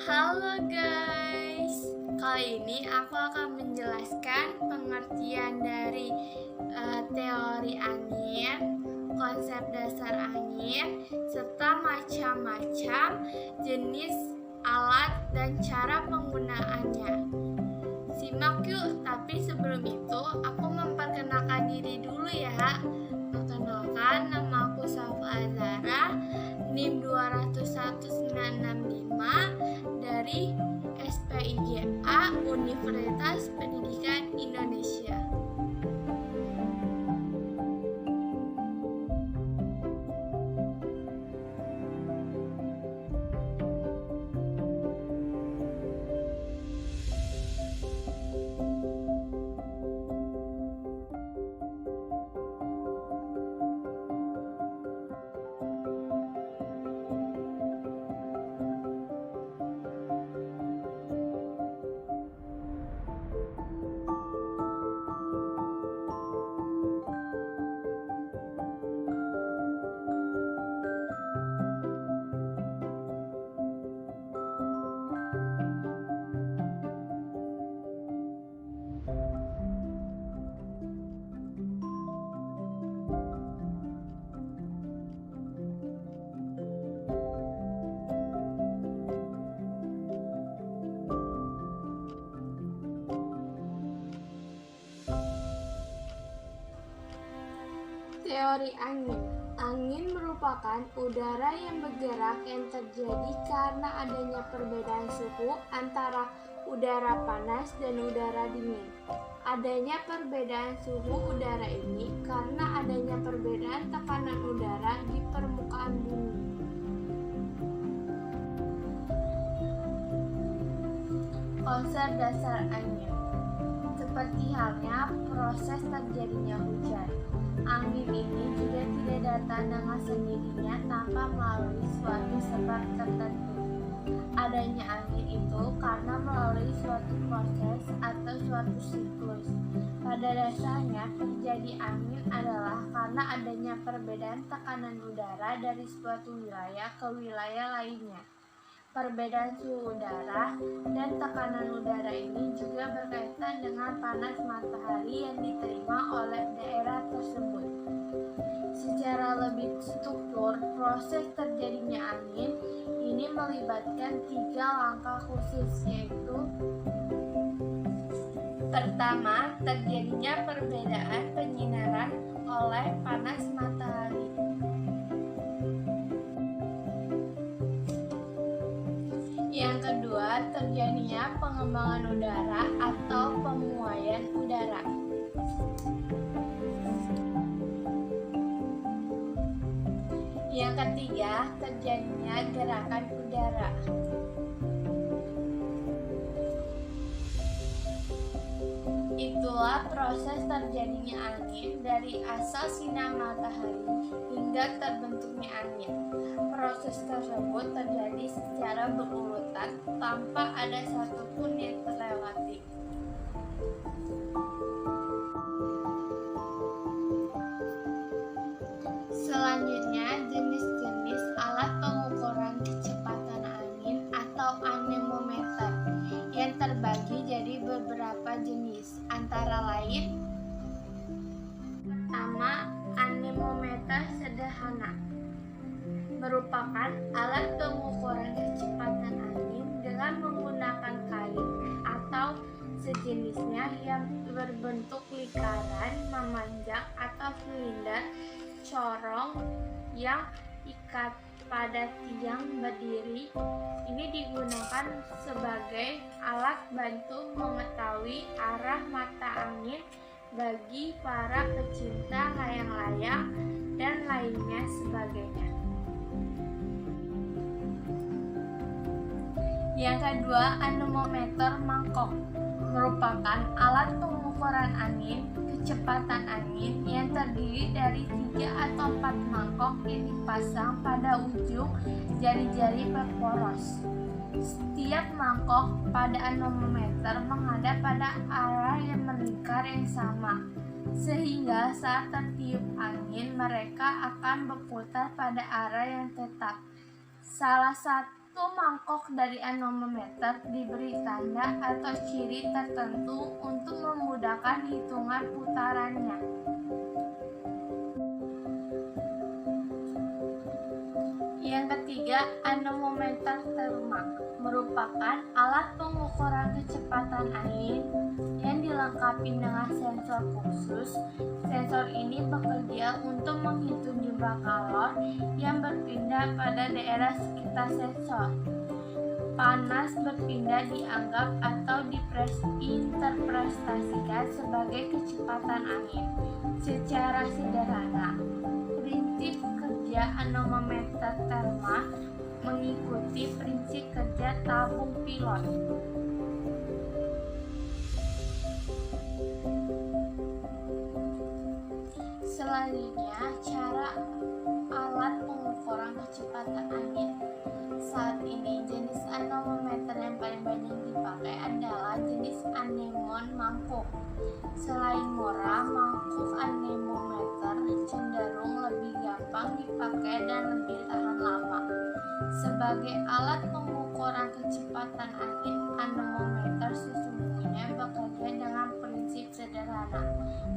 Halo guys, kali ini aku akan menjelaskan pengertian dari teori angin, konsep dasar angin, serta macam-macam jenis alat dan cara penggunaannya. Simak yuk, tapi sebelum itu aku memperkenalkan diri dulu ya. Perkenalkan, nama aku Safa Azara, NIM 201965 dari SPIGA Universitas Pendidikan Indonesia. Teori angin. Angin merupakan udara yang bergerak yang terjadi karena adanya perbedaan suhu antara udara panas dan udara dingin. Adanya perbedaan suhu udara ini karena adanya perbedaan tekanan udara di permukaan bumi. Konsep dasar angin. Seperti halnya proses terjadinya hujan, angin ini juga tidak datang dengan sendirinya tanpa melalui suatu sebab tertentu. Adanya angin itu karena melalui suatu proses atau suatu siklus. Pada dasarnya, terjadi angin adalah karena adanya perbedaan tekanan udara dari suatu wilayah ke wilayah lainnya. Perbedaan suhu udara dan tekanan udara ini juga berkaitan dengan panas matahari yang diterima oleh daerah tersebut. Secara lebih struktur, proses terjadinya angin ini melibatkan 3 langkah khusus, yaitu pertama, terjadinya perbedaan penyinaran oleh panas matahari. Yang kedua, terjadinya pengembangan udara atau pemuaian udara. Yang ketiga, terjadinya gerakan udara. Itulah proses terjadinya angin dari asal sinar matahari hingga terbentuknya angin. Proses tersebut terjadi secara berurutan tanpa ada satupun yang terlewati. Selanjutnya, jenis-jenis alat pengukuran kecepatan angin atau anemometer yang terbagi jadi beberapa jenis, antara lain: pertama, anemometer sederhana merupakan alat pengukuran kecepatan angin dengan menggunakan kain atau sejenisnya yang berbentuk lingkaran, memanjang atau silinder corong yang ikat pada tiang berdiri. Ini digunakan sebagai alat bantu mengetahui arah mata angin bagi para pecinta layang-layang dan lainnya sebagainya. Yang kedua, anemometer mangkok merupakan alat pengukuran angin, kecepatan angin yang terdiri dari 3 atau 4 mangkok yang dipasang pada ujung jari-jari berporos. Setiap mangkok pada anemometer menghadap pada arah yang melingkar yang sama, sehingga saat tertiup angin mereka akan berputar pada arah yang tetap. Salah satu mangkok dari anemometer diberi tanda atau ciri tertentu untuk memudahkan hitungan putarannya. Yang ketiga, anemometer terma merupakan alat pengukuran kecepatan angin yang dilengkapi dengan sensor khusus. Sensor ini bekerja untuk menghitung jumlah kalor yang berpindah pada daerah sekitar sensor. Panas berpindah dianggap atau diinterpretasikan sebagai kecepatan angin. Secara sederhana, prinsip kerja anemometer terma mengikuti prinsip kerja tabung pilot. Selanjutnya, cara alat pengukuran kecepatan angin. Saat ini jenis anemometer yang paling banyak dipakai adalah jenis anemon mangkuk. Selain murah, mangkuk anemometer cenderung lebih gampang dipakai dan lebih tahan lama. Sebagai alat pengukuran kecepatan angin, anemometer sesungguhnya bekerja dengan prinsip sederhana.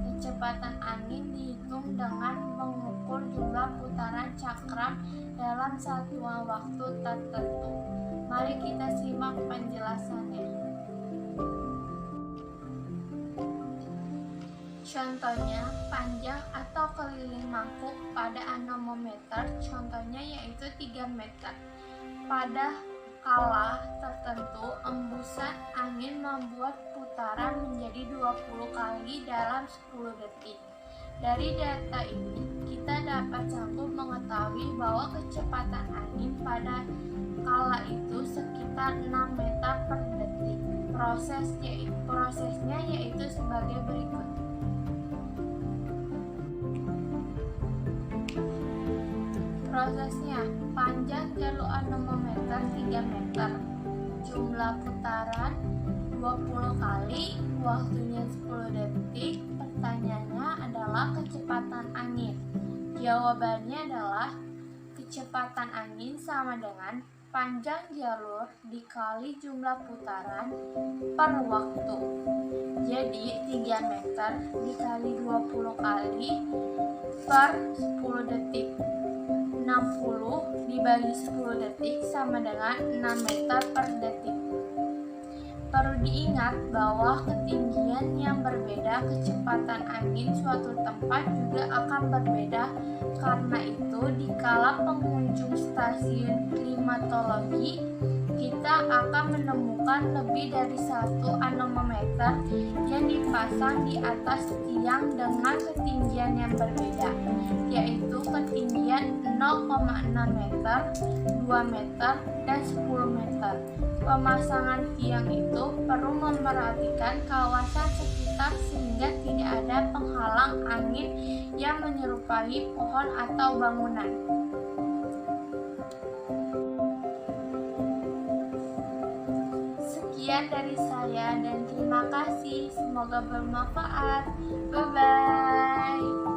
Kecepatan angin dihitung dengan mengukur jumlah putaran cakram dalam satuan waktu tertentu. Mari kita simak penjelasannya. Contohnya, panjang atau keliling mangkuk pada anemometer contohnya yaitu 3 meter. Pada kala tertentu, embusan angin membuat putaran menjadi 20 kali dalam 10 detik. Dari data ini, kita dapat sanggup mengetahui bahwa kecepatan angin pada kala itu sekitar 6 meter per detik. Prosesnya yaitu sebagai berikut. Prosesnya, panjang jalur anemometer 3 meter, jumlah putaran 20 kali, waktunya 10 detik. Pertanyaannya adalah kecepatan angin. Jawabannya adalah kecepatan angin sama dengan panjang jalur dikali jumlah putaran per waktu. Jadi 3 meter dikali 20 kali per 10 detik. 60 dibagi 10 detik sama dengan 6 meter per detik. Perlu diingat bahwa ketinggian yang berbeda kecepatan angin suatu tempat juga akan berbeda. Karena itu, dikala pengunjung stasiun klimatologi, kita akan menemukan lebih dari satu anemometer yang dipasang di atas tiang dengan ketinggian yang berbeda, yaitu ketinggian 0,6 meter, 2 meter, dan 10 meter. Pemasangan tiang itu perlu memperhatikan kawasan sekitar sehingga tidak ada penghalang angin yang menyerupai pohon atau bangunan. Sekian dari saya dan terima kasih. Semoga bermanfaat. Bye-bye.